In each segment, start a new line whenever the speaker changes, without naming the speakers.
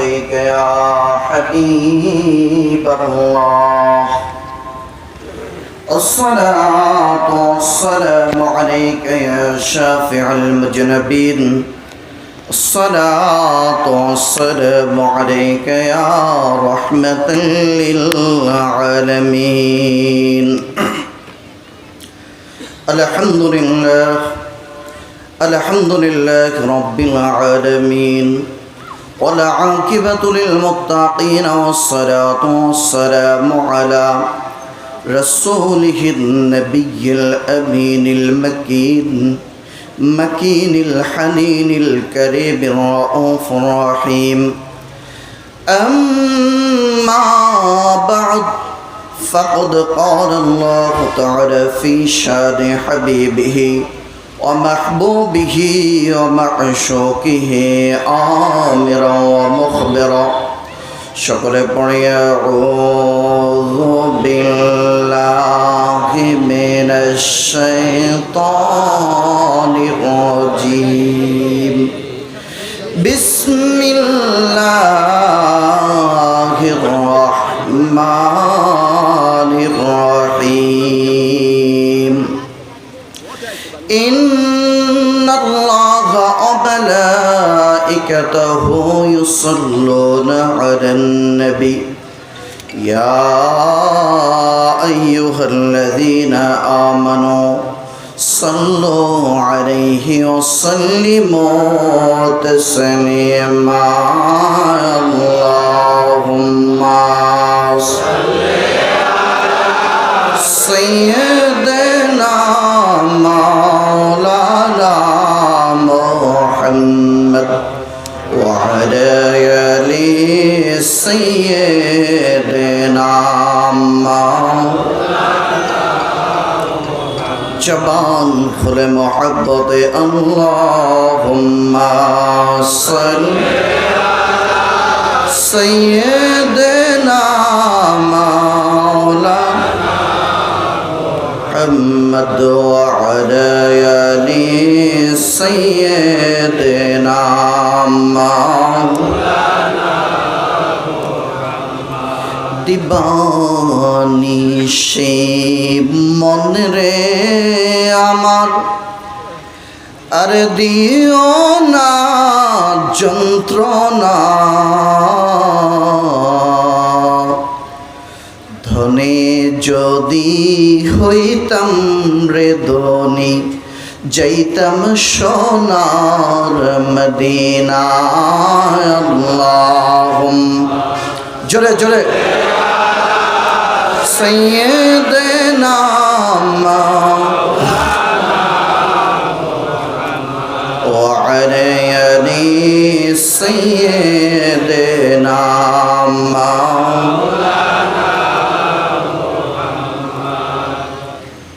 عليك يا حبيب الله الصلاة والسلام عليك يا شافع المذنبين الصلاة والسلام عليك يا رحمة للعالمين الحمد لله رب العالمين والعاقبة للمتقين والصلاة والسلام على رسوله النبي الأمين مكين الحنين الكريم الرؤوف الرحيم أما بعد فقد قال الله تعالى في شان حبيبه ومحبوبه ومعشوقه آمرا ومخبرا شكر أعوذ بالله من الشيطان الرجيم بسم الله الرحمن الرحيم إن الله وملائكته يصلون على النبي يا أيها الذين آمنوا صلوا عليه وسلموا تسليما اللهم صل على سيدنا مولانا محمد وعلى آل سيدنا जबान खुले मोहब्बत अल्लाहुम्मा सल्ली अला सय्यिदना मौलाना मुहम्मद व अला आलि सय्यिदना मौलाना দিবানি সে মন রে আমার আর দিও না যন্ত্রণা ধনে যদি হইতাম রে ধনী যাইতাম সোনার মদিনা আল্লাহুম্মা জোরে জোরে سيدنا وعلى آل سيدنا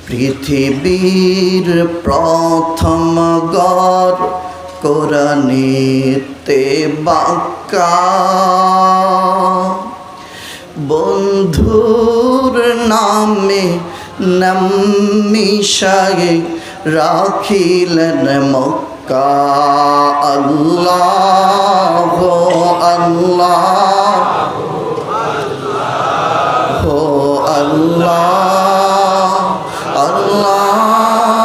পৃথিবীর প্রথম গর কোরআনেতে বাক্কা বন্ধুর নামে নামিশায়ে রাখিলেন মক্কা আল্লাহ আল্লাহ হো আল্লাহ আল্লাহ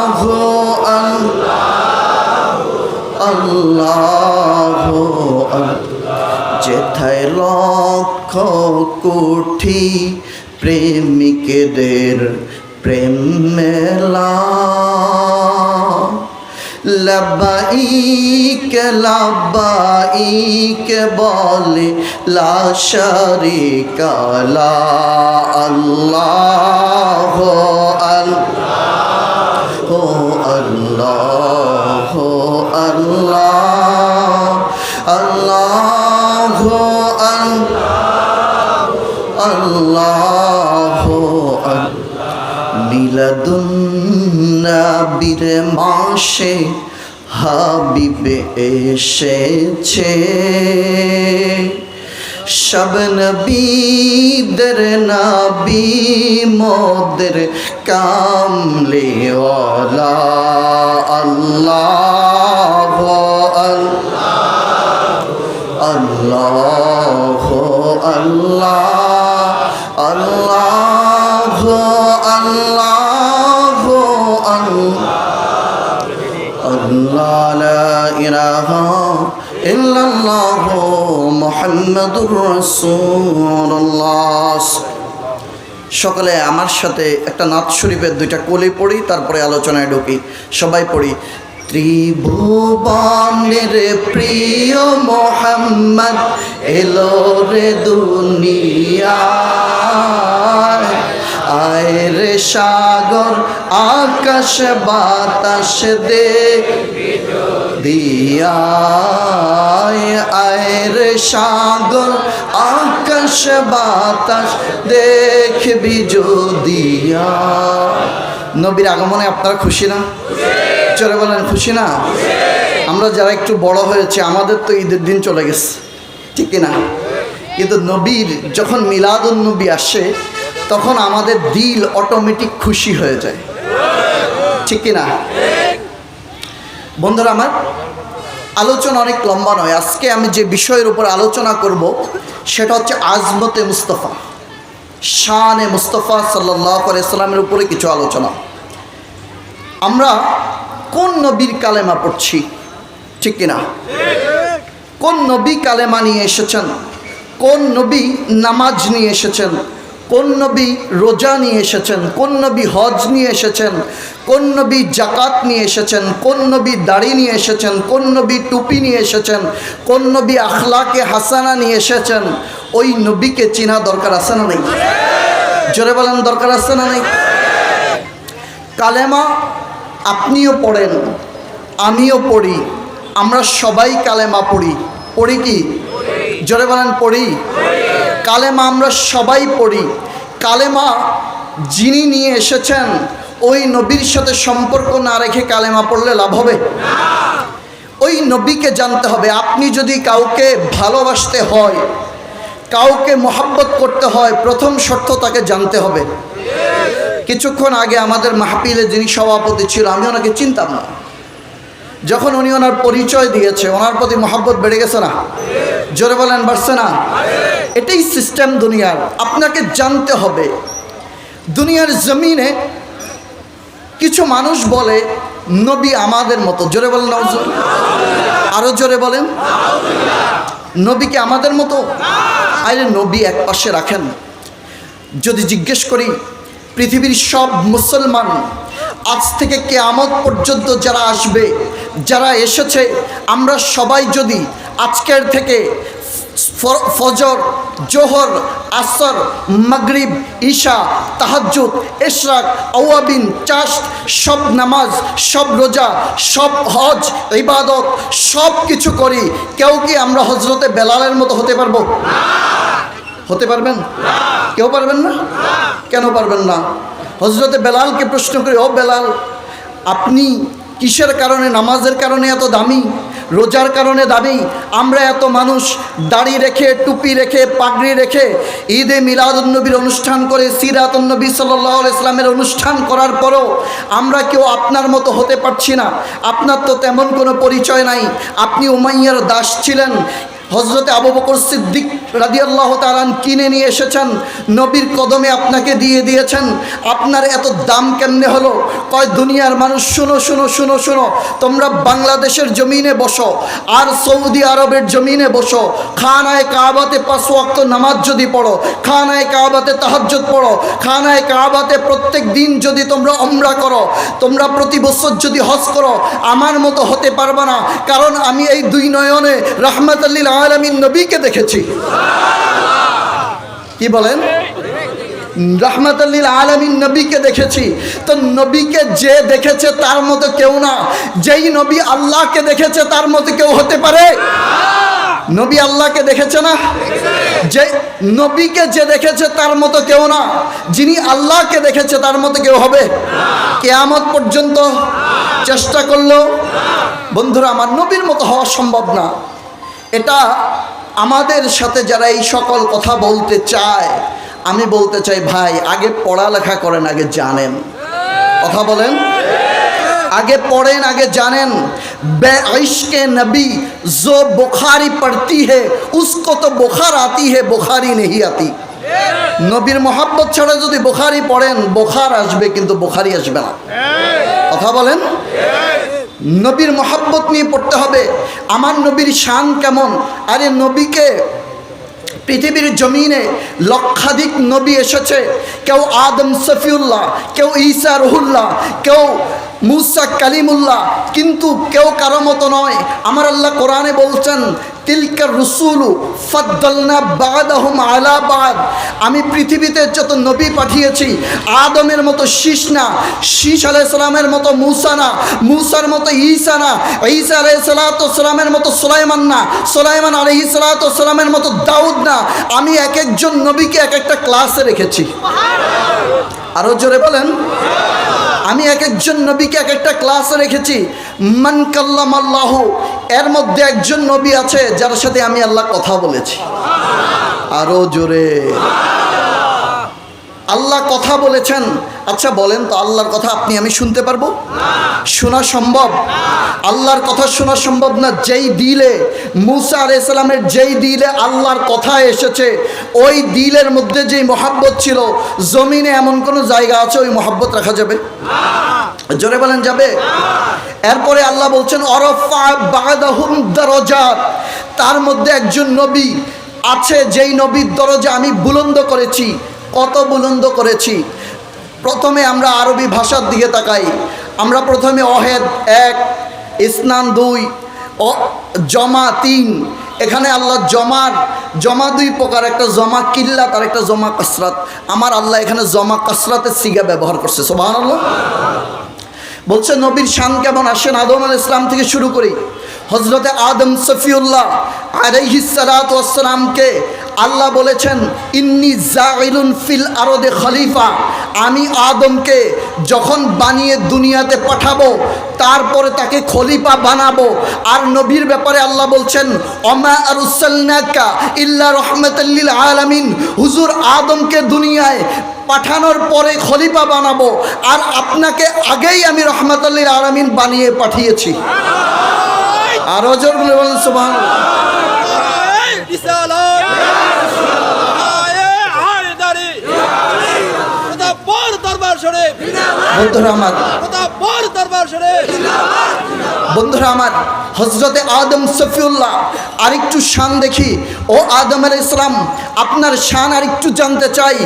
আল্লাহ যেথায় লক্ষ কোটি প্রেমিকদের প্রেম মেলা লব্বাইক লব্বাইক বলে লা শারিকা লা আল্লাহ আল্লাহ আল্লাহ আল্লাহ আল্লাহ আল্লাহ মিলাদুন নবীর মাসে হাবিবে এসেছে সব নবীদের নবী মোদের কামলিওয়ালা আল্লাহ আল্লাহ আল্লাহ আল্লাহ আল্লাহ আল্লাহ লা ইলাহা ইল্লাল্লাহ মুহাম্মাদুর রাসূলুল্লাহ। সকলে আমার সাথে একটা নাত শরীফের দুইটা কলি পড়ি, তারপরে আলোচনায় ঢুকি। সবাই পড়ি। ত্রিভুবনের প্রিয় মোহাম্মদ এলো রে দুনিয়ায়, আয় রে সাগর আকাশ বাতাস দিয়া, আয় রে সাগর আকাশ বাতাস দেখবি যদিয়া। নবীর আগমনে আপনারা খুশি না? চলে বলেন খুশি না? আমরা যারা একটু বড় হয়েছে আমাদের তো ঈদের দিন চলে গেছে, ঠিক কিনা? কিন্তু নবীর যখন মিলাদুন নবী আসে তখন আমাদের দিল অটোমেটিক খুশি হয়ে যায়, ঠিক কিনা? বন্ধুরা আমার, আলোচনা অনেক লম্বা নয়। আজকে আমি যে বিষয়ের উপর আলোচনা করব সেটা হচ্ছে আজমতে মুস্তফা, শানে মুস্তফা সাল্লাল্লাহু আলাইহি সাল্লামের উপরে কিছু আলোচনা। আমরা কোন নবীর কালেমা পড়ছি, ঠিক কিনা? কোন নবী কালেমা নিয়ে এসেছেন, কোন নবী নামাজ নিয়ে এসেছেন, কোন নবী রোজা নিয়ে এসেছেন, কোন নবী হজ নিয়ে এসেছেন, কোন নবী জাকাত নিয়ে এসেছেন, কোন নবী দাড়ি নিয়ে এসেছেন, কোন নবী টুপি নিয়ে এসেছেন, কোন নবী আখলাকে হাসানা নিয়ে এসেছেন, ওই নবীকে চেনা দরকার আছে না নেই? জোরে বলেন দরকার আছে না নেই? কালেমা আপনিও পড়েন, আমিও পড়ি, আমরা সবাই কালেমা পড়ি। পড়ি কি? জোরে বলেন পড়ি। কালেমা আমরা সবাই পড়ি। কালেমা যিনি নিয়ে এসেছেন ওই নবীর সাথে সম্পর্ক না রেখে কালেমা পড়লে লাভ হবে? ওই নবীকে জানতে হবে। আপনি যদি কাউকে ভালোবাসতে হয়, কাউকে মহব্বত করতে হয়, প্রথম শর্ত তাকে জানতে হবে। কিছুক্ষণ আগে আমাদের মাহফিলে যিনি সভাপতি ছিল, আমি ওনাকে চিনতাম না। যখন উনি ওনার পরিচয় দিয়েছে, ওনার প্রতি মহব্বত বেড়ে গেছে না? জোরে বলেন বাড়ছে না? এটাই সিস্টেম দুনিয়ার। আপনাকে জানতে হবে। দুনিয়ার জমিনে কিছু মানুষ বলে নবী আমাদের মতো। জোরে বলেন নাউজুবিল্লাহ। আরো জোরে বলেন নবী কি আমাদের মতো? আরে নবী এক পাশে রাখেন। যদি জিজ্ঞেস করি পৃথিবীর সব মুসলমান আজ থেকে কিয়ামত পর্যন্ত যারা আসবে, যারা এসেছে, আমরা সবাই যদি আজকের থেকে ফজর, জোহর, আসর, মাগরিব, ঈশা, তাহাজ্জুদ, ইশরাক, আওয়াবিন, চাশত, সব নামাজ, সব রোজা, সব হজ, ইবাদত সব কিছু করি, কেউ কি আমরা হযরতে বেলালের মতো হতে পারবো? হতে পারবেন? কেউ পারবেন না? কেন পারবেন না? হযরতে বেলালকে প্রশ্ন করি, ও বেলাল, আপনি কিসের কারণে, নামাজের কারণে এত দামি, রোজার কারণে দামি? আমরা এত মানুষ দাড়ি রেখে, টুপি রেখে, পাগড়ি রেখে ঈদে মিলাদুন্নবীর অনুষ্ঠান করে, সিরাতুন্নবী সাল্লাল্লাহু আলাইহি সাল্লামের অনুষ্ঠান করার পরও আমরা কেউ আপনার মতো হতে পারছি না। আপনার তো তেমন কোনো পরিচয় নাই। আপনি উমাইয়ার দাস ছিলেন। হযরতে আবু বকর সিদ্দিক রাদিয়াল্লাহু তাআলা কিনে নিয়ে এসেছেন, নবীর কদমে আপনাকে দিয়ে দিয়েছেন। আপনার এত দাম কেমনে হলো? কয় দুনিয়ার মানুষ, শুনো শুনো শুনো শুনো, তোমরা বাংলাদেশের জমিনে বসো আর সৌদি আরবের জমিনে বসো, খানায়ে কাবাতে 5 ওয়াক্ত নামাজ যদি পড়ো, খানায়ে কাবাতে তাহাজ্জুদ পড়ো, খানায়ে কাবাতে প্রত্যেক দিন যদি তোমরা উমরা করো, তোমরা প্রতি বছর যদি হজ করো, আমার মতো হতে পারবে না। কারণ আমি এই দুই নয়নে রাহমাতুল লিল আলামিন নবীকে দেখেছি। কি বলেন? রাহমাতুল লিল আলামিন নবীকে দেখেছি। তো নবীকে যে দেখেছে তার মতো কেউ না। যেই নবী আল্লাহকে দেখেছে তার মতো কেউ হতে পারে? নবী আল্লাহকে দেখেছে না? যে নবীকে যে দেখেছে তার মতো কেউ না। যিনি আল্লাহকে দেখেছে তার মতো কেউ হবে? কিয়ামত পর্যন্ত চেষ্টা করলেও বন্ধুরা আমার নবীর মতো হওয়া সম্ভব না। এটা আমাদের সাথে যারা এই সকল কথা বলতে চায়, আমি বলতে চাই ভাই, আগে পড়ালেখা করেন, আগে জানেন। কথা বলেন, আগে পড়েন, আগে জানেন। बेइश्क़ नबी जो बुखारी पड़ती है उसको तो बुखार आती है, बुखारी नहीं आती। নবীর মহব্বত ছাড়া যদি বুখারি পড়েন বুখার আসবে, কিন্তু বুখারি আসবে না। কথা বলেন। নবীর মহব্বত নিয়ে পড়তে হবে। আমার নবীর শান কেমন? আরে নবীকে পৃথিবীর জমিনে লক্ষাধিক নবী এসেছে। কেউ আদম সফিউল্লাহ, কেউ ঈসা রুহুল্লাহ, কেউ মুসা কালিমুল্লাহ, কিন্তু কেউ কারো মতো নয়। আমার আল্লাহ কোরআনে বলছেন তিলকা রসুলু ফাদ্দালনা বাদাহুম আলা বাদ। আমি পৃথিবীতে যত নবী পাঠিয়েছি আদমের মতো শীষ না, শীষ আলাইহিস সালামের মতো মুসা না, মুসার মতো ঈসা না, ঈসা আলাইহিস সালামের মতো সুলাইমান না, সুলাইমান আলাইহিস সালামের মতো দাউদ না। আমি এক একজন নবীকে এক একটা ক্লাসে রেখেছি। আরো জোরে বলেন। আমি এক একজন নবীকে এক একটা ক্লাসে রেখেছি। মান কাল্লামাল্লাহু, এর মধ্যে একজন নবী আছে যার সাথে আমি আল্লাহ কথা বলেছি। আরো জোরে। আল্লাহ কথা বলেছেন। আচ্ছা বলেন তো, আল্লাহর কথা আপনি আমি শুনতে পারবো? শোনা সম্ভব? আল্লাহর কথা শোনা সম্ভব না। যেই দিলে মুসা আলাইহিস সালামের যেই দিলে আল্লাহর কথা এসেছে, ওই দিলের মধ্যে যেই মহব্বত ছিল, জমিনে এমন কোনো জায়গা আছে ওই মহব্বত রাখা যাবে? জোরে বলেন, যাবে? এরপরে আল্লাহ বলছেন অরফা বাদাহুম দারাজাত, তার মধ্যে একজন নবী আছে যেই নবীর দরজা আমি বুলন্দ করেছি। কত বুলন্দ করেছি? প্রথমে আমরা আরবি ভাষার দিকে তাকাই। আমরা প্রথমে অহেদ 1, ইসনান 2, জমা 3। এখানে আল্লাহ জমা 2 প্রকার, একটা জমা কিল্লাত আর একটা জমা কাসরাত। আমার আল্লাহ এখানে জমা কাসরাতের সিগা ব্যবহার করছে। সুবহানাল্লাহ। বলছে নবীর শান কেমন? আসেন আদম আলাইহিস সালাম থেকে শুরু করি। হযরতে আদম সফিউল্লাহ আলাইহিস সালাতু ওয়াস সালামকে আল্লাহ বলেছেন ইন্নী জাইলুন ফিল আরদে খলিফা। আমি আদমকে যখন বানিয়ে দুনিয়াতে পাঠাবো তারপরে তাকে খলিফা বানাবো। আর নবীর ব্যাপারে আল্লাহ বলছেন ওমা আরসালনাকা ইল্লা রাহমাতাল লিল আলামিন। হুজুর আদমকে দুনিয়ায় পাঠানোর পরে খলিফা বানাবো, আর আপনাকে আগেই আমি রাহমাতাল লিল আলামিন বানিয়ে পাঠিয়েছি। আর জোর বলে বলেন সুবহানাল্লাহ। বন্ধুরা আমার, হযরতে আদম সফিউল্লাহ আরেকটু শান দেখি। ও আদম আলাইহিস সালাম, আপনার শান আরেকটু জানতে চাই।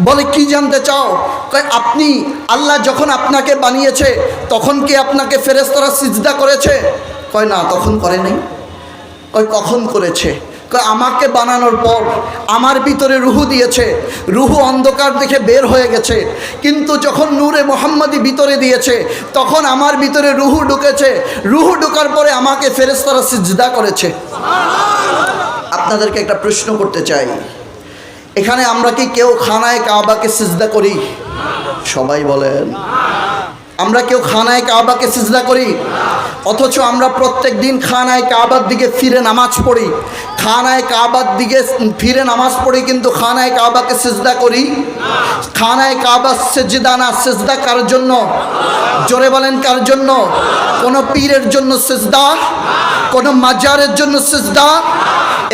বলে কি জানতে চাও? কয় আপনি, আল্লাহ যখন আপনাকে বানিয়েছে তখন কি আপনাকে ফেরেশতারা সিজদা করেছে? কয় না, তখন করে নাই। কয় কখন করেছে? কয় আমাকে বানানোর পর আমার ভিতরে রুহু দিয়েছে, রুহু অন্ধকার দেখে বের হয়ে গেছে, কিন্তু যখন নূরে মুহাম্মাদি ভিতরে দিয়েছে তখন আমার ভিতরে রুহু ঢুকেছে। রুহু ঢোকার পরে আমাকে ফেরেশতারা সিজদা করেছে। আপনাদেরকে একটা প্রশ্ন করতে চাই, এখানে আমরা কি কেউ খানায়ে কাবাকে সিজদা করি? সবাই বলেন। আমরা কেউ খানায়ে কাবাকে সিজদা করি? অথচ আমরা প্রত্যেক দিন খানায়ে কাবার দিকে ফিরে নামাজ পড়ি। খানায়ে কাবার দিকে ফিরে নামাজ পড়ি, কিন্তু খানায়ে কাবাকে সিজদা করি? খানায়ে কাবা সিজদা না। সিজদা কার জন্য? জোরে বলেন, কার জন্য? কোন পীরের জন্য সিজদা? কোন মাজারের জন্য সিজদা?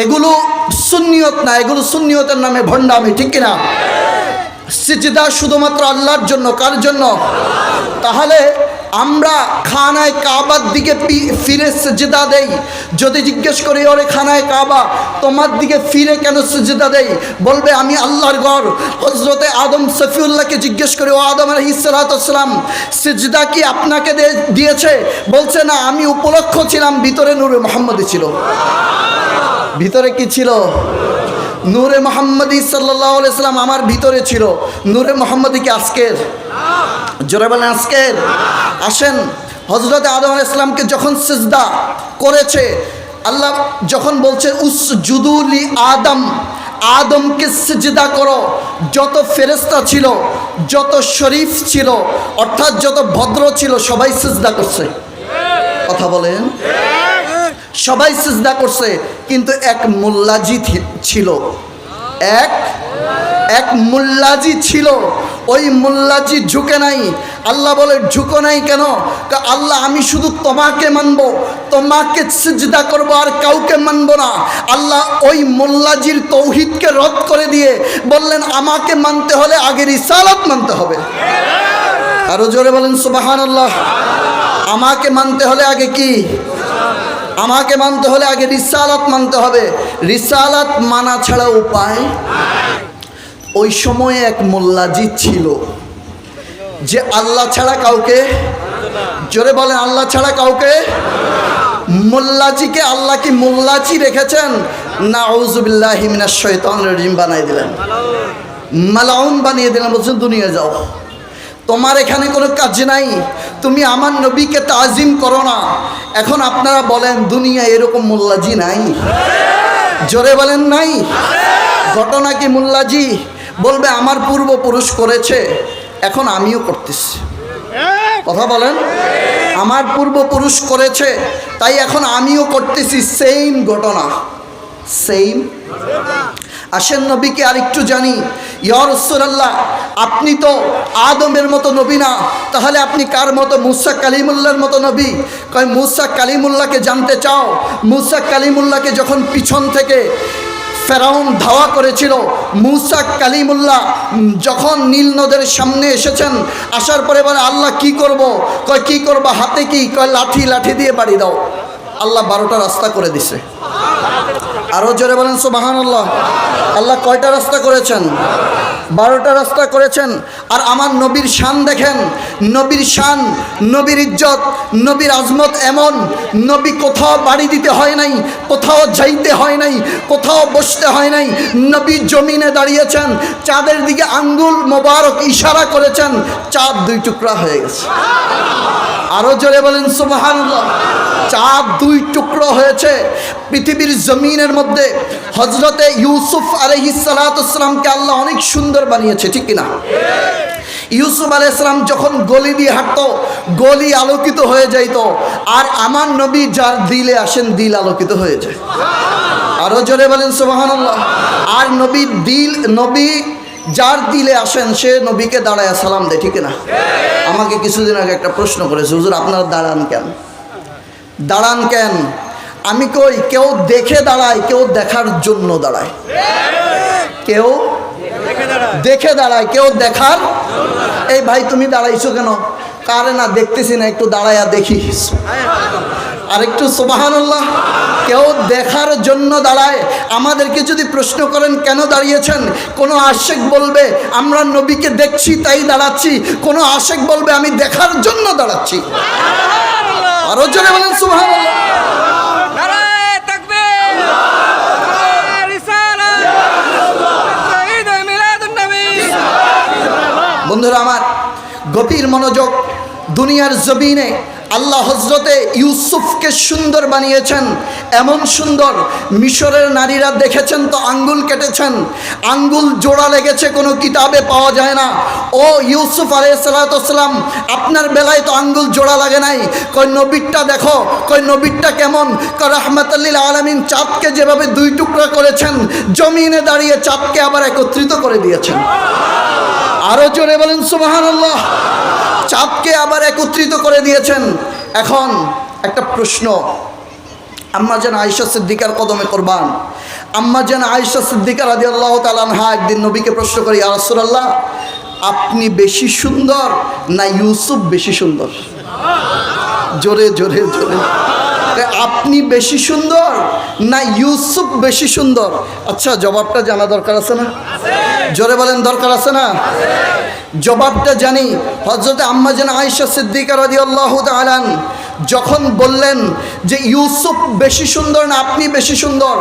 এগুলো সুন্নিয়ত না, এগুলো সুন্নিয়তের নামে ভণ্ডামি, ঠিক কিনা? সিজদা শুধুমাত্র আল্লাহর জন্য। কার জন্য? তাহলে আমরা খানায়ে কাবার দিকে ফিরে সিজদা দেই। যদি জিজ্ঞেস করি ওরে খানায়ে কাবা তোমার দিকে ফিরে কেন সিজদা দেই? বলবে আমি আল্লাহর ঘর। হযরতে আদম সফিউল্লাহকে জিজ্ঞেস করি ও আদম আলাইহিস সালাতু ওয়াস সালাম সিজদা কি আপনাকে দিয়েছে? বলছে না, আমি উপলক্ষ ছিলাম, ভিতরে নূরে মুহাম্মদি ছিল। ভিতরে কি ছিল? নূরে মুহাম্মদি সাল্লাল্লাহু আলাইহি সাল্লাম আমার ভিতরে ছিল। নূরে মুহাম্মদি কি আজকের? জোরে বলেন আজকের। আসেন, হযরতে আদম আলাইহিস সালামকে যখন সিজদা করেছে আল্লাহ, যখন বলছে উসজুদু লি আদম, আদমকে সিজদা করো, যত ফেরেশতা ছিল, যত শরীফ ছিল, অর্থাৎ যত ভদ্র ছিল সবাই সিজদা করছে। কথা বলেন। সবাই সিজদা করছে, কিন্তু এক মুল্লাজি ছিল। এক মুল্লাজি ছিল। ওই মুল্লাজি ঝুঁকে নাই। আল্লাহ বলে ঝুঁকো নাই কেন? আল্লাহ আমি শুধু তোমাকে মানব, তোমাকে সিজদা করব, আর কাউকে মানব না। আল্লাহ ওই মোল্লাজির তৌহিদকে রদ করে দিয়ে বললেন আমাকে মানতে হলে আগে রিসালাত মানতে হবে। আরো জোরে বলেন সুবহানাল্লাহ। আমাকে মানতে হলে আগে কি? আমাকে মানতে হলে আগে রিসালাত মানতে হবে। রিসালাত মানা ছাড়া উপায়। ওই সময়ে এক মোল্লাজি ছিল যে আল্লাহ ছাড়া কাউকে, জোরে বলেন আল্লাহ ছাড়া কাউকে, মোল্লাজিকে আল্লাহ কি মোল্লাজি রেখেছেন? নাউযুবিল্লাহি মিনাশ শাইতানির রাজিম বানিয়ে দিলেন, মালাউন বানিয়ে দিলেন। বলছেন দুনিয়া যাও, তোমার এখানে কোনো কাজ নাই, তুমি আমার নবীকে তাজিম করো না। এখন আপনারা বলেন দুনিয়া এরকম মোল্লাজি নাই? জোরে বলেন নাই? ঘটনা কি মোল্লাজি বলবে আমার পূর্বপুরুষ করেছে, এখন আমিও করতেছি। কথা বলেন, আমার পূর্বপুরুষ করেছে তাই এখন আমিও করতেছি। সেম ঘটনা, সেম। আসেন নবীকে আরেকটু জানি। ইয়া রাসূলুল্লাহ, আপনি তো আদমের মতো নবী না, তাহলে আপনি কার মতো? মুসা কালিমুল্লাহর মতো নবী। কয় মুসা কালিমুল্লাহকে জানতে চাও? মুসা কালিমুল্লাহকে যখন পিছন থেকে ফেরাউন ধাওয়া করেছিল, মুসা কালিমুল্লাহ যখন নীল নদের সামনে এসেছেন, আসার পরে বলে আল্লাহ কি করব? কয় কি করবা? হাতে কি? কয় লাঠি, লাঠি দিয়ে বাড়ি দাও। আল্লাহ 12টা রাস্তা করে দিছে। আরো জোরে বলেন সুবহানাল্লাহ। আল্লাহ কয়টা রাস্তা করেছেন? 12টা রাস্তা করেছেন। আর আমার নবীর শান দেখেন, নবীর শান, নবীর ইজ্জত, নবীর আজমত এমন, নবী কোথাও বাড়ি দিতে হয় নাই, কোথাও যাইতে হয় নাই, কোথাও বসতে হয় নাই। নবী জমিনে দাঁড়িয়েছেন, চাঁদের দিকে আঙ্গুল মোবারক ইশারা করেছেন, চাঁদ 2 টুকরা হয়ে গেছে। আরো জোরে বলেন সুবহানাল্লাহ। চাঁদ 2 টুকরো হয়েছে। পৃথিবীর জমিনের মধ্যে হযরতে ইউসুফ আলাইহিস সালাতু ওয়াসসালামকে আল্লাহ অনেক সুন্দর বানিয়েছে, ঠিক কিনা? ইউসুফ আলাইহিস সালাম যখন গলি দিয়ে হাঁটতো, গলি আলোকিত হয়ে যাইত। আর আমার নবী যার দিলে আসেন, দিল আলোকিত হয়ে যায়। আরো জোরে বলেন সুবহানাল্লাহ। আর নবীর দিল, নবী যার দিলে আসেন সে নবীকে দাঁড়ায় সালাম দেয়, ঠিক না? আমাকে কিছুদিন আগে একটা প্রশ্ন করেছে, হুজুর আপনারা দাঁড়ান কেন? দাঁড়ান কেন? আমি কই কেউ দেখে দাঁড়ায়, কেউ দেখার জন্য দাঁড়ায়। কেউ দেখে দাঁড়ায়, কেউ দেখার। এই ভাই তুমি দাঁড়াইছো কেন? কারে না দেখতেছি না, একটু দাঁড়ায়া দেখি। আর একটু সুবহানাল্লাহ। কেউ দেখার জন্য দাঁড়ায়। আমাদেরকে যদি প্রশ্ন করেন কেন দাঁড়িয়েছেন, কোনো আশেক বলবে আমরা নবীকে দেখছি তাই দাঁড়াচ্ছি, কোনো আশেক বলবে আমি দেখার জন্য দাঁড়াচ্ছি। আরো জোরে বলেন সুবহানাল্লাহ। বন্ধুরা আমার, গভীর মনোযোগ। দুনিয়ার জমিনে আল্লাহ হযরতে ইউসুফকে সুন্দর বানিয়েছেন, এমন সুন্দর মিশরের নারীরা দেখেছেন তো আঙ্গুল কেটেছেন, আঙ্গুল জোড়া লেগেছে, কোনো কিতাবে পাওয়া যায় না। ও ইউসুফ আলাইহিস সালাতু ওয়াসসালাম, আপনার বেলায় তো আঙ্গুল জোড়া লাগে নাই। কয় নবীরটা দেখো। কয় নবীরটা কেমন? কয় রাহমাতাল লিল আলামিন চাঁদকে যেভাবে 2 টুকরা করেছেন, জমিনে দাঁড়িয়ে চাঁদকে আবার একত্রিত করে দিয়েছেন। আরো জোরে বলেন সুবহানাল্লাহ। চাঁদকে আবার একত্রিত করে দিয়েছেন। এখন একটা প্রশ্ন, আম্মা জান আয়েশা সিদ্দিকার কদমে কুরবান। আম্মা জান আয়েশা সিদ্দিকা রাদিয়াল্লাহু তাআলা আনহা একদিন নবীকে প্রশ্ন করে, ইয়া রাসূলুল্লাহ আপনি বেশি সুন্দর না ইউসুফ বেশি সুন্দর? জোরে জোরে জোরে। আপনি বেশি সুন্দর না ইউসুফ বেশি সুন্দর? আচ্ছা জবাবটা জানা দরকার আছে না? জোরে বলেন দরকার আছে না? জবাবটা জানি। হযরত আম্মা জান আয়েশা সিদ্দিকা রাদিয়াল্লাহু তাআলা যখন বললেন যে ইউসুফ বেশি সুন্দর না আপনি বেশি সুন্দর,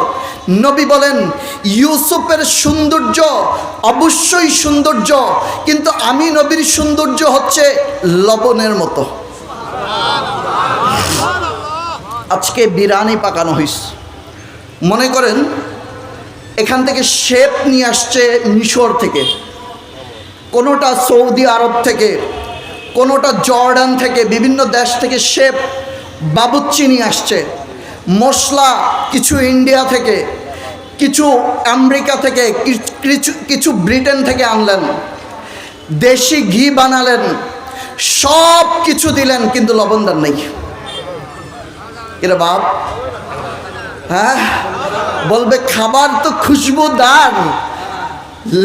নবী বলেন ইউসুফের সৌন্দর্য অবশ্যই সৌন্দর্য, কিন্তু আমি নবীর সৌন্দর্য হচ্ছে লবণের মতো। আজকে বিরিয়ানি পাকানো হয়েছে, মনে করেন এখান থেকে শেফ নিয়ে আসছে মিশর থেকে, কোনোটা সৌদি আরব থেকে, কোনোটা জর্ডান থেকে, বিভিন্ন দেশ থেকে শেফ বাবুর্চি নিয়ে আসছে। মশলা কিছু ইন্ডিয়া থেকে, কিছু আমেরিকা থেকে, কিছু ব্রিটেন থেকে আনলেন। দেশি ঘি বানালেন, সব কিছু দিলেন কিন্তু লবণ দেন নাই। এরা বাপ, হ্যাঁ বলবে খাবার তো খুশবুদার,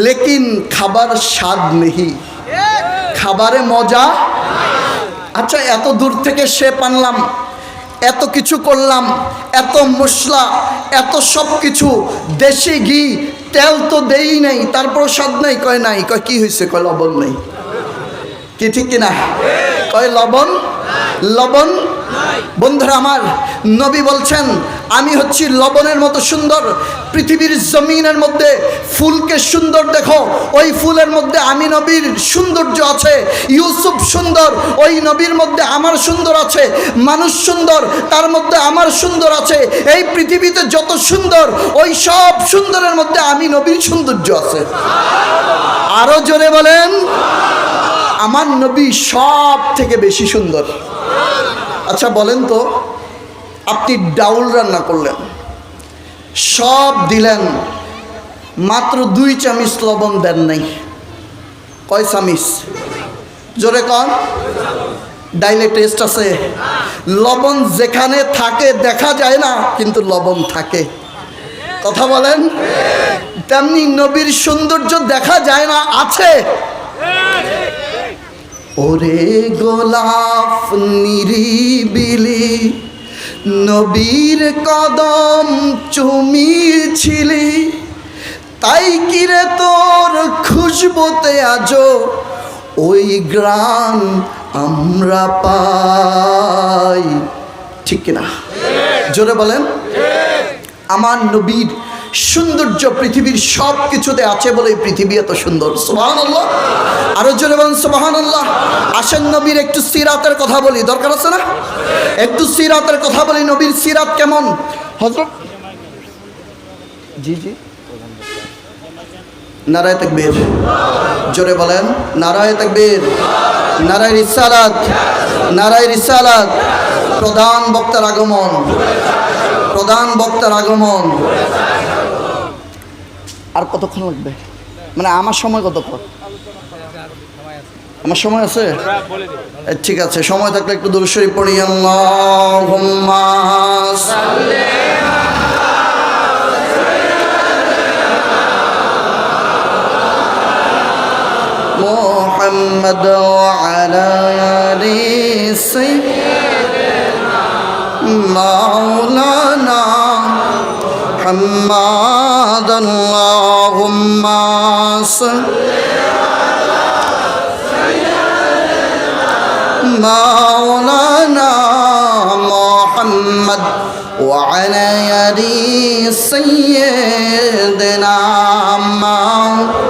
লেকিন খাবার স্বাদ নেই, খাবারে মজা। আচ্ছা এত দূর থেকে শেপ আনলাম, এত কিছু করলাম, এত মশলা, এত সব কিছু, দেশি ঘি, তেল তো দেই নাই, তারপর স্বাদ নাই। কয় নাই। কয় কি হয়েছে? কয় লবণ নেই। কি ঠিক কিনা? কয় লবণ, লবণ। বন্ধুরা আমার, নবী বলছেন আমি হচ্ছি লবণের মতো সুন্দর। পৃথিবীর জমিনের মধ্যে ফুলকে সুন্দর দেখো, ওই ফুলের মধ্যে আমি নবীর সৌন্দর্য আছে। ইউসুফ সুন্দর, ওই নবীর মধ্যে আমার সুন্দর আছে। মানুষ সুন্দর, তার মধ্যে আমার সুন্দর আছে। এই পৃথিবীতে যত সুন্দর, ওই সব সুন্দরের মধ্যে আমি নবীর সৌন্দর্য আছে। আরো জোরে বলেন, আমার নবী সব থেকে বেশি সুন্দর। আচ্ছা বলেন তো, আপনি ডাউল রান্না করলেন, সব দিলেন, মাত্র 2 চামচ লবণ দেন নাই। কয় চামচ? জোরে কন। ডাইলে টেস্ট আছে? লবণ যেখানে থাকে দেখা যায় না, কিন্তু লবণ থাকে। কথা বলেন। তেমনি নবীর সৌন্দর্য দেখা যায় না, আছে। ওরে গোলাপ নিরিবিলি নবীর কদম চুমিয়েছিলি, তাই কিরে তোর খুশবুতে আজো ওই গ্রান আমরা পাই। ঠিক কিনা? জোরে বলেন। আমার নবীর সৌন্দর্য পৃথিবীর সব কিছুতে আছে বলে পৃথিবী এত সুন্দর। সুবহানাল্লাহ। আরো জোরে বলেন সুবহানাল্লাহ। আসেন নবীর একটু সিরাতের কথা বলি, দরকার আছে না? একটু সিরাতের কথা বলি। নবীর সিরাত কেমন? হযরত জি জি নারায়ে তাকবীর। জোরে বলেন নারায়ে তাকবীর, নারায়ে রিসালাত, নারায়ে রিসালাত। প্রধান বক্তার আগমন, প্রধান বক্তার আগমন। আর কতক্ষণ লাগবে? মানে আমার সময় কতক্ষণ? আমার সময় আছে? ঠিক আছে, সময় থাকলে একটু দুরূদ শরীফ পড়ি। আল্লাহুম্মা সাল্লি মুহাম্মদ ওয়া আলা আলি সাইয়্যিদিনা মাওলানা মুহাম্মদ। আল্লাহুম্মা সাল্লি আলা সাইয়্যিদিনা মাওলানা মুহাম্মদ ওয়া আলা আলি সাইয়্যিদিনা মাওলানা।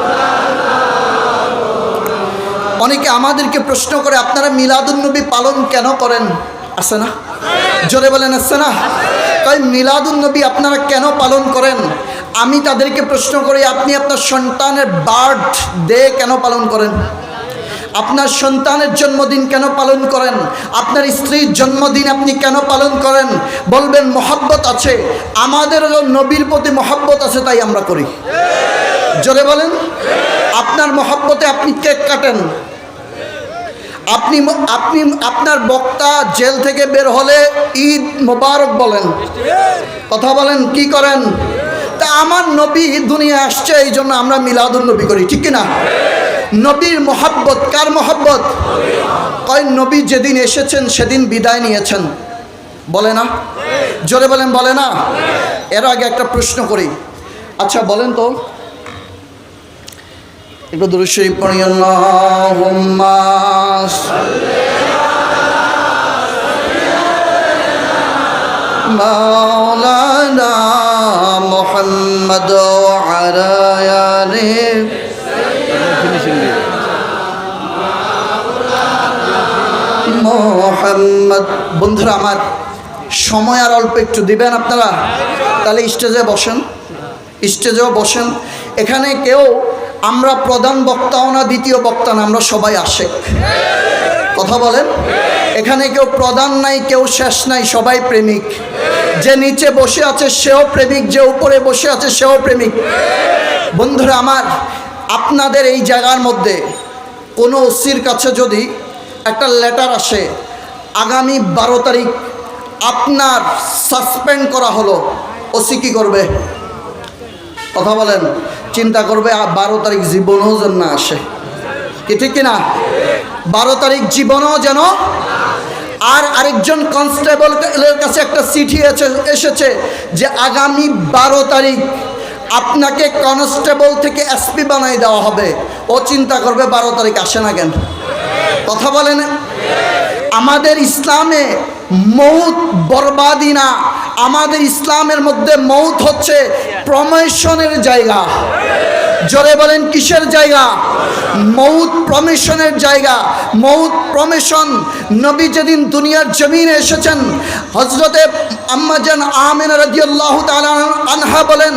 অনেকে আমাদেরকে প্রশ্ন করে আপনারা মিলাদুন্নবী পালন কেন করেন? আছে না? জোরে বলেন আছে না? তাই মিলাদুন্নবী আপনারা কেন পালন করেন? আমি তাদেরকে প্রশ্ন করি, আপনি আপনার সন্তানের বার্থডে কেন পালন করেন? আপনার সন্তানের জন্মদিন কেন পালন করেন? আপনার স্ত্রীর জন্মদিন আপনি কেন পালন করেন? বলবেন মহব্বত আছে। আমাদেরও নবীর প্রতি মহব্বত আছে, তাই আমরা করি। জোরে বলেন। আপনার মহব্বতে আপনি কেক কাটেন, আপনি আপনি আপনার বক্তা জেল থেকে বের হলে ঈদ মোবারক বলেন, কথা বলেন, কি করেন? তা আমার নবী দুনিয়া আসছে, এই জন্য আমরা মিলাদুন নবী করি, ঠিক কিনা? নবীর মহব্বত। কার মহব্বত? কয় নবী যেদিন এসেছেন সেদিন বিদায় নিয়েছেন, বলে না? জোরে বলেন, বলে না? এর আগে একটা প্রশ্ন করি, আচ্ছা বলেন তো, একটু দুরূদ শরীফ পড়ি। আল্লাহুম্মা সাল্লি আলা মাওলানা মুহাম্মদ ওয়া আলা আলি মুহাম্মদ। বন্ধুরা আমার, সময় আর অল্প একটু দিবেন আপনারা, তাহলে স্টেজে বসেন, স্টেজেও বসেন। এখানে কেউ আমরা প্রধান বক্তাও না, দ্বিতীয় বক্তা না, আমরা সবাই আশেক, কথা বলেন। এখানে কেউ প্রধান নাই, কেউ শেষ নাই, সবাই প্রেমিক। যে নিচে বসে আছে সেও প্রেমিক, যে উপরে বসে আছে সেও প্রেমিক। বন্ধুরা আমার, আপনাদের এই জায়গার মধ্যে কোনো ওসির কাছে যদি একটা লেটার আসে, আগামী 12 তারিখ আপনার সাসপেন্ড করা হলো, ওসি কি করবে? কথা বলেন। চিন্তা করবে 12 তারিখ জীবনেও যেন না আসে, কি ঠিক কিনা? 12 তারিখ জীবনেও যেন। আর আরেকজন কনস্টেবলের কাছে একটা চিঠি এসেছে যে আগামী 12 তারিখ আপনাকে কনস্টেবল থেকে এসপি বানাই দেওয়া হবে। ও চিন্তা করবে 12 তারিখ আসে না কেন? কথা বলেন। আমাদের ইসলামে মৌত বরবাদি না, আমাদের ইসলামের মধ্যে মৌত হচ্ছে প্রমোশনের জায়গা। জোরে বলেন কিসের জায়গা? মৌত প্রমোশনের জায়গা। মৌত প্রমোশন। নবী যেদিন দুনিয়ার জমিনে এসেছেন, হযরতে আম্মা জান আমিনা রাদিয়াল্লাহু তাআলা আনহা বলেন,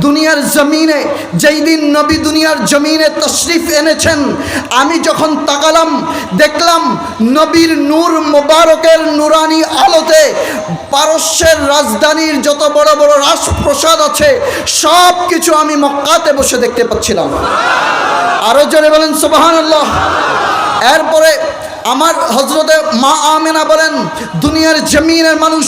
দুনিয়ার জমিনে যেই দিন নবী দুনিয়ার জমিনে তশরিফ এনেছেন, আমি যখন তাকালাম দেখলাম নবীর নূর মোবারকের নুরানি আলোতে পারস্যের রাজধানীর যত বড় বড় রাজপ্রাসাদ আছে সব কিছু আমি মক্কাতে বসে দেখতে পাচ্ছিলাম। আরো জোরে বলেন সুবহানাল্লাহ। এরপরে আমার হযরতে মা আমেনা বলেন, দুনিয়ার জমিনের মানুষ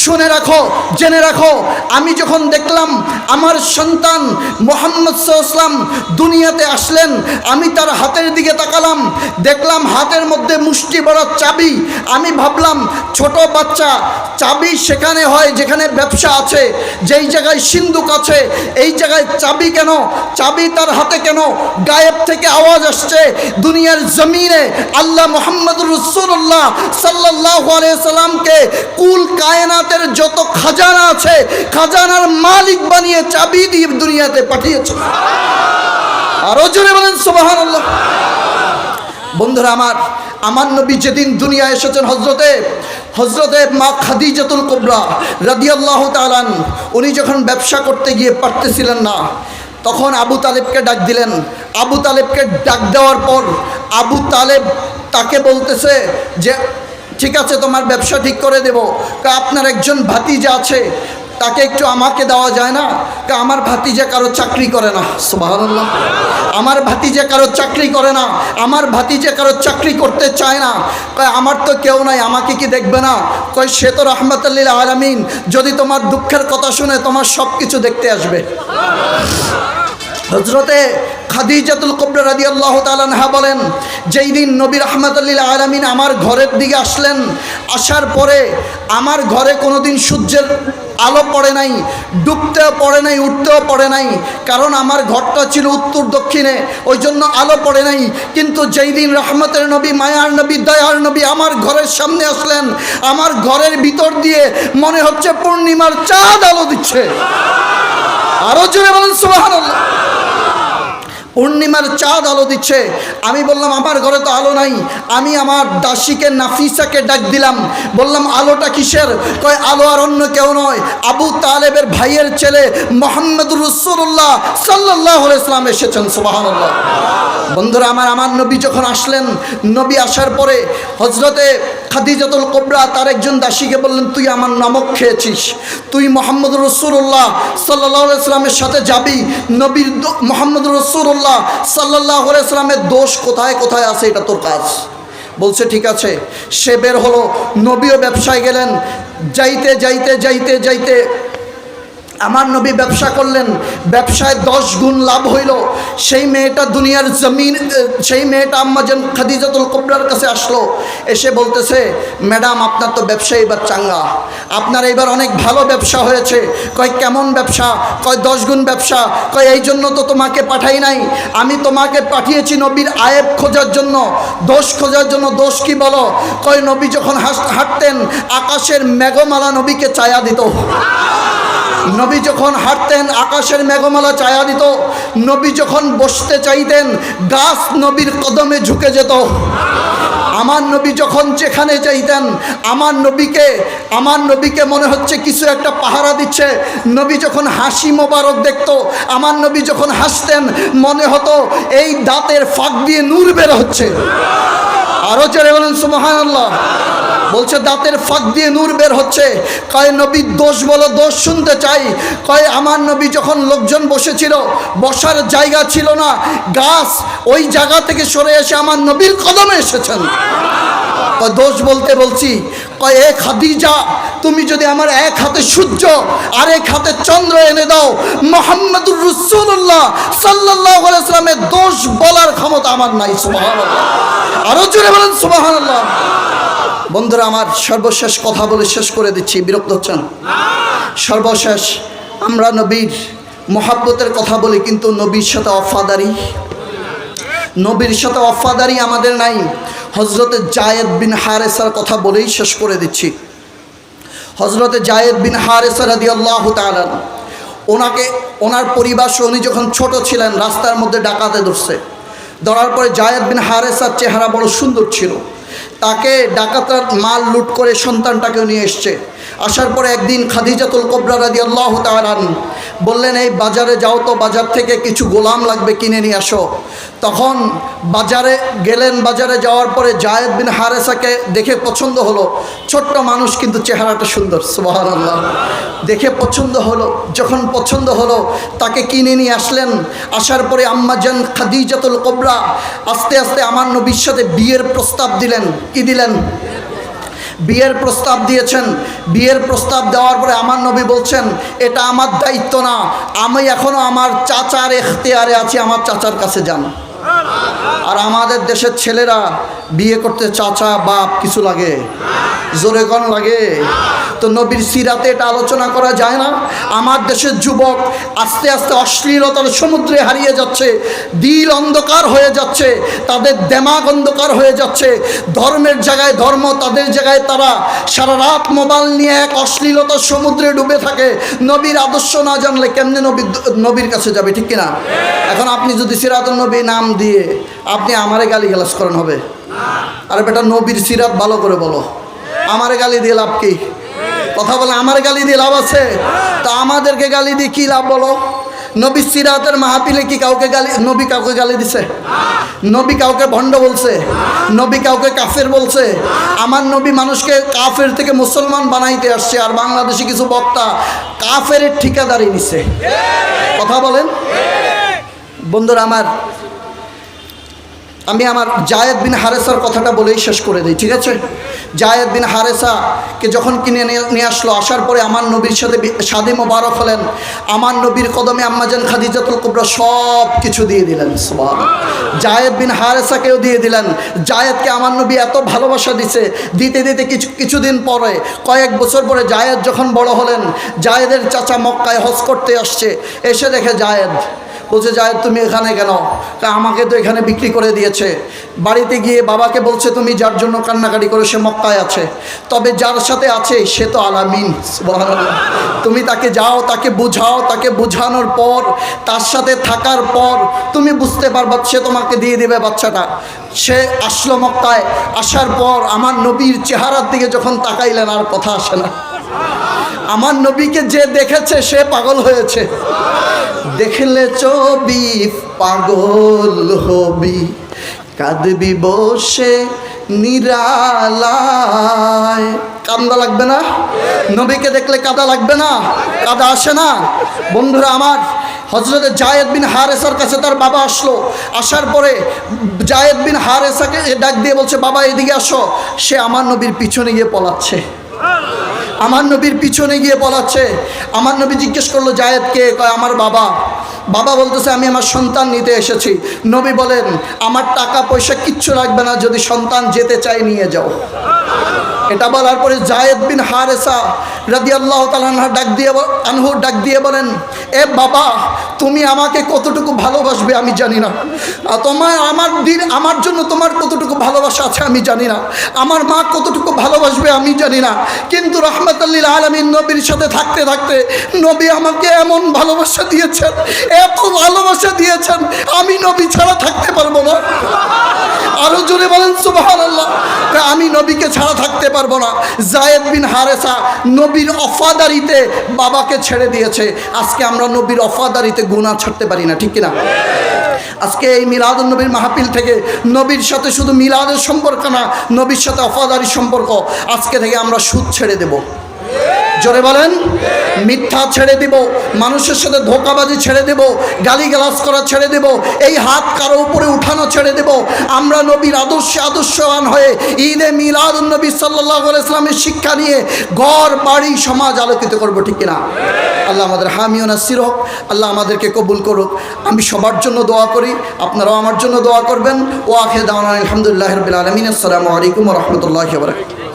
শুনে রাখো, জেনে রাখো, আমি যখন দেখলাম আমার সন্তান মুহাম্মদ সাল্লাল্লাহু আলাইহি ওয়াসাল্লাম দুনিয়াতে আসলেন, আমি তার হাতের দিকে তাকালাম, দেখলাম হাতের মধ্যে মুষ্টি বড় চাবি। আমি ভাবলাম ছোট বাচ্চা, চাবি সেখানে হয় যেখানে ব্যবসা আছে, যেই জায়গায় সিন্দুক আছে, এই জায়গায় চাবি কেন? চাবি তার হাতে কেন? গায়েব থেকে আওয়াজ আসছে, দুনিয়ার জমিনে আল্লাহ মুহাম্মদুর রাসূলুল্লাহ সাল্লাল্লাহু আলাইহি সাল্লামকে কুল কায়নাতের যত খাজানা আছে খাজানার মালিক বানিয়ে চাবি দিয়ে দুনিয়াতে পাঠিয়েছে। আরো জোরে বলেন সুবহানাল্লাহ। বন্ধুরা আমার নবী যেদিন দুনিয়া এসেছেন, হযরতে মা খাদিজাতুল কুবরা রাদিয়াল্লাহু তাআলা উনি যখন ব্যবসা করতে গিয়ে পারতেছিলেন না, তখন আবু তালেবকে ডাক দিলেন। আবু তালেবকে ডাক দেওয়ার পর আবু তালেব তাকে বলতেছে যে ঠিক আছে, তোমার ব্যবসা ঠিক করে দেব। আপনার একজন ভাতিজা আছে, তাকে একটু আমাকে দেওয়া যায় না? আমার ভাতিজা কারো চাকরি করে না। সুবহানাল্লাহ। আমার ভাতিজা কারো চাকরি করে না, আমার ভাতিজা কারো চাকরি করতে চায় না। আমার তো কেউ নাই, আমাকে কি দেখবে না? সে তো রাহমাতুল লিল আলামিন, যদি তোমার দুঃখের কথা শুনে তোমার সব কিছু দেখতে আসবে। হযরতে খাদিজাতুল কুবরা রাদিয়াল্লাহু তাআলা আনহা বলেন, যেই দিন নবী রাহমাতুল লিল আলামিন আমার ঘরের দিকে আসলেন, আসার পরে আমার ঘরে কোনোদিন সূর্যের আলো পড়ে নাই, ডুবতেও পড়ে নাই, উঠতেও পড়ে নাই, কারণ আমার ঘরটা ছিল উত্তর দক্ষিণে, ওই জন্য আলো পড়ে নাই। কিন্তু যেই দিন রহমতের নবী, মায়ার নবী, দয়ার নবী আমার ঘরের সামনে আসলেন, আমার ঘরের ভিতর দিয়ে মনে হচ্ছে পূর্ণিমার চাঁদ আলো দিচ্ছে। আরো জোরে বলেন সুবহানাল্লাহ। পূর্ণিমার চাঁদ আলো দিচ্ছে। আমি বললাম আমার ঘরে তো আলো নাই। আমি আমার দাসীকে নাফিসাকে ডাক দিলাম, বললাম আলোটা কিসের? কয় আলো আর অন্য কেউ নয়, আবু তালেবের ভাইয়ের ছেলে মুহাম্মদুর রাসূলুল্লাহ সাল্লাল্লাহু আলাইহি ওয়াসাল্লাম এসেছেন। সুবহানাল্লাহ। বন্ধুরা আমার নবী যখন আসলেন, নবী আসার পরে হযরতে খাদিজাতুল কুবরা তার একজন দাসীকে বললেন, তুই আমার নামক খেয়েছিস, তুই মুহাম্মদুর রাসূলুল্লাহ সাল্লাল্লাহু আলাইহি ওয়াসাল্লামের সাথে যাবি। নবীর মুহাম্মদুর রাসূলুল্লাহ সাল্লাল্লাহু আলাইহি ওয়াসাল্লামের দোষ কোথায় কোথায় আছে এটা তোর কাজ। বলছে ঠিক আছে। সে বের হলো, নবীও ব্যবসায় গেলেন। যাইতে যাইতে যাইতে যাইতে আমার নবী ব্যবসা করলেন, ব্যবসায় 10 গুণ লাভ হইল। সেই মেয়েটা দুনিয়ার জমিন, সেই মেয়েটা আম্মা জান খাদিজাতুল কুবরার কাছে আসলো, এসে বলতেছে, ম্যাডাম আপনার তো ব্যবসা এবার চাঙ্গা, আপনার এবার অনেক ভালো ব্যবসা হয়েছে। কয় কেমন ব্যবসা? কয় 10 গুণ ব্যবসা। কয় এই জন্য তো তোমাকে পাঠাই নাই, আমি তোমাকে পাঠিয়েছি নবীর আয়েব খোঁজার জন্য, দোষ খোঁজার জন্য। দোষ কি বলো? কয় নবী যখন হাঁটতেন আকাশের মেঘমালা নবীকে ছায়া দিত। নবী যখন হাঁটতেন আকাশের মেঘমালা ছায়া দিত। নবী যখন বসতে চাইতেন গাছ নবীর কদমে ঝুঁকে যেত। আমার নবী যখন যেখানে চাইতেন আমার নবীকে মনে হচ্ছে কিছু একটা পাহারা দিচ্ছে। নবী যখন হাসি মোবারক দেখত, আমার নবী যখন হাসতেন মনে হতো এই দাঁতের ফাঁক দিয়ে নূর বের হচ্ছে। আরো জোরে বলেন সুবহানাল্লাহ। বলছে দাঁতের ফাঁক দিয়ে নূর বের হচ্ছে। কয় নবীর দোষ বলো, দোষ শুনতে চাই। কয় আমার নবী যখন লোকজন বসেছিল, বসার জায়গা ছিল না, গাছ ওই জায়গা থেকে সরে এসে আমার নবীর কদমে এসেছেন। দোষ বলতে বলছি, কয় এ খাদিজা, তুমি যদি আমার এক হাতে সূর্য আর এক হাতে চন্দ্র এনে দাও, মুহাম্মদুর রাসূলুল্লাহ সাল্লাল্লাহু আলাইহি ওয়াসাল্লামের দোষ বলার ক্ষমতা আমার নাই। সুবহানাল্লাহ, আরো জোরে বলেন সুবহানাল্লাহ। বন্ধুরা আমার, সর্বশেষ কথা বলে শেষ করে দিচ্ছি, বিরক্ত হচ্ছেন? সর্বশেষ আমরা নবীর মহাব্বতের কথা বলি, কিন্তু নবীর সাথে ওয়াফাদারি আমাদের নাই। হযরতে যায়েদ বিন হারেসার কথা বলেই শেষ করে দিচ্ছি। হযরতে যায়েদ বিন হারেসা রাদিয়াল্লাহু তাআলা, ওনার পরিবার, উনি যখন ছোট ছিলেন রাস্তার মধ্যে ডাকাতে ধরার পরে যায়েদ বিন হারেসার চেহারা বড় সুন্দর ছিল। তাকে ডাকাতরা মাল লুট করে সন্তানটাকেও নিয়ে এসছে। আসার পরে একদিন খাদিজাতুল কুবরা রাদিয়াল্লাহু তাআলা বললেন, এই বাজারে যাও তো, বাজার থেকে কিছু গোলাম লাগবে, কিনে নিয়ে আসো। তখন বাজারে গেলেন। বাজারে যাওয়ার পরে যায়েদ বিন হারেসাকে দেখে পছন্দ হলো। ছোট্ট মানুষ, কিন্তু চেহারাটা সুন্দর। সুবহানাল্লাহ, দেখে পছন্দ হলো। যখন পছন্দ হলো, তাকে কিনে নিয়ে আসলেন। আসার পরে আম্মাজান খাদিজাতুল কুবরা আস্তে আস্তে আমার নবীর সাথে বিয়ের প্রস্তাব দিলেন। কি দিলেন? বিয়ের প্রস্তাব দিয়েছেন। বিয়ের প্রস্তাব দেওয়ার পরে আমার নবী বলছেন, এটা আমার দায়িত্ব না, আমি এখনো আমার চাচার এখতিয়ারে আছি, আমার চাচার কাছে যান। আর আমাদের দেশের ছেলেরা বিয়ে করতে চাচা বাপ কিছু লাগে, জোরে কোন লাগে? তো নবীর সিরাতে এটা আলোচনা করা যায় না? আমার দেশের যুবক আস্তে আস্তে অশ্লীলতার সমুদ্রে হারিয়ে যাচ্ছে, দিল অন্ধকার হয়ে যাচ্ছে, তাদের দেমাগ অন্ধকার হয়ে যাচ্ছে। ধর্মের জায়গায় ধর্ম, তাদের জায়গায় তারা সারা রাত মোবাইল নিয়ে এক অশ্লীলতার সমুদ্রে ডুবে থাকে। নবীর আদর্শ না জানলে কেমনে নবীর কাছে যাবে, ঠিক কিনা? এখন আপনি যদি সিরাতুন নবী নাম দিয়ে আপনি আমারে গালিগালাজ করেন, হবে? আরে বেটা, নবীর সিরাত ভালো করে বলো। আমারে গালি দিয়ে লাভ কি? কথা বলে, আমার গালি দিয়ে লাভ আছে? তা আমাদেরকে গালি দিয়ে কি লাভ বলো? নবী সিরাতের মাহফিলে কি নবী কাউকে গালি দিছে? নবী কাউকে ভণ্ড বলছে? নবী কাউকে কাফের বলছে? আমার নবী মানুষকে কাফের থেকে মুসলমান বানাইতে আসছে, আর বাংলাদেশি কিছু বক্তা কাফের ঠিকাদারি নিছে। কথা বলেন বন্ধুরা আমার, আমি আমার যায়েদ বিন হারেসার কথাটা বলেই শেষ করে দিই, ঠিক আছে? যায়েদ বিন হারেসাকে যখন কিনে নিয়ে আসলো, আসার পরে আমার নবীর সাথে শাদী মোবারক হলেন। আমার নবীর কদমে আম্মাজান খাদিজাতুল কুবরা সব কিছু দিয়ে দিলেন। সুবহানাল্লাহ, যায়েদ বিন হারেসাকেও দিয়ে দিলেন। যায়েদকে আমার নবী এত ভালোবাসা দিছে, দিতে দিতে কিছুদিন পরে, কয়েক বছর পরে জায়েদ যখন বড় হলেন, জায়েদের চাচা মক্কায় হজ করতে আসছে। এসে দেখে জায়েদ, বলছে, জায়েদ তুমি এখানে কেন? আমাকে তো এখানে বিক্রি করে দিয়েছে। বাড়িতে গিয়ে বাবাকে বলছে, তুমি যার জন্য কান্নাকাটি করে সে মক্কায় আছে, তবে যার সাথে আছে সে তো আলামিন। সুবহানাল্লাহ, তুমি তাকে যাও, তাকে বুঝাও, তাকে বুঝানোর পর, তার সাথে থাকার পর তুমি বুঝতে পারবা, সে তোমাকে দিয়ে দেবে বাচ্চাটা। সে আসলো মক্কায়। আসার পর আমার নবীর চেহারার দিকে যখন তাকাইলেন, আর কথা আসে না। আমার নবীকে যে দেখেছে সে পাগল হয়েছে। দেখলে ছবি পাগল হবি, কাঁদবি বসে নিরালায়। কান্দা লাগবে না? নবীকে দেখলে কাদা লাগবে না? কাদা আসে না? বন্ধুরা আমার, হযরতে যায়েদ বিন হারেসার কাছে তার বাবা আসলো। আসার পরে যায়েদ বিন হারেসাকে ডাক দিয়ে বলছে, বাবা এদিকে আসো। সে আমার নবীর পিছনে গিয়ে পলাচ্ছে। আমার নবীর পিছনে গিয়ে পলাচ্ছে। আমার নবী জিজ্ঞেস করলো, জায়েদকে? কয় আমার বাবা। বাবা বলতেছে, আমি আমার সন্তান নিতে এসেছি। নবী বলেন, আমার টাকা পয়সা কিচ্ছু লাগবে না, যদি সন্তান যেতে চাই নিয়ে যাও। এটা বলার পরে যায়েদ বিন হারেসা রাদিয়াল্লাহু তাআলা আনহু ডাক দিয়ে বলেন, এ বাবা, তুমি আমাকে কতটুকু ভালোবাসবে আমি জানি না। তোমার আমার জন্য তোমার কতটুকু ভালোবাসা আছে আমি জানি না। আমার মা কতটুকু ভালোবাসবে আমি জানি না। কিন্তু রাহমাতুল লিল আলামিন নবীর সাথে থাকতে থাকতে নবী আমাকে এমন ভালোবাসা দিয়েছেন, এত ভালোবাসা দিয়েছেন, আমি নবী ছাড়া থাকতে পারবো না। আরো জোরে বলেন সুবহানাল্লাহ। আমি নবীকে ছাড়া থাকতে পারবো না। যায়েদ বিন হারেসা নবীর ওফাদারিতে বাবাকে ছেড়ে দিয়েছে। আজকে আমরা নবীর ওফাদারিতে গুনাহ ছাড়তে পারি না, ঠিক কিনা? আজকে এই মিলাদুন নবীর মাহফিল থেকে নবীর সাথে শুধু মিলাদের সম্পর্ক না, নবীর সাথে ওফাদারি সম্পর্ক। আজকে থেকে আমরা সুদ ছেড়ে দেব। জোরে বলেন, মিথ্যা ছেড়ে দেব, মানুষের সাথে ধোঁকাবাজি ছেড়ে দেব, গালিগালাজ করা ছেড়ে দেব, এই হাত কারো উপরে উঠানো ছেড়ে দেব। আমরা নবীর আদর্শে আদর্শবান হয়ে ঈদে মিলাদুন নবী সাল্লাল্লাহু আলাইহি ওয়াসাল্লামের শিক্ষা নিয়ে ঘর বাড়ি সমাজ আলোকিত করব, ঠিক কিনা? আল্লাহ আমাদের হামি ও নাসির হোক, আল্লাহ আমাদেরকে কবুল করুক। আমি সবার জন্য দোয়া করি, আপনারাও আমার জন্য দোয়া করবেন। ওয়া আখিরু দাওয়ানা আলহামদুলিল্লাহি রাব্বিল আলামিন। আসসালামু আলাইকুম ওয়া রাহমাতুল্লাহি ওয়া বারাকাতুহু।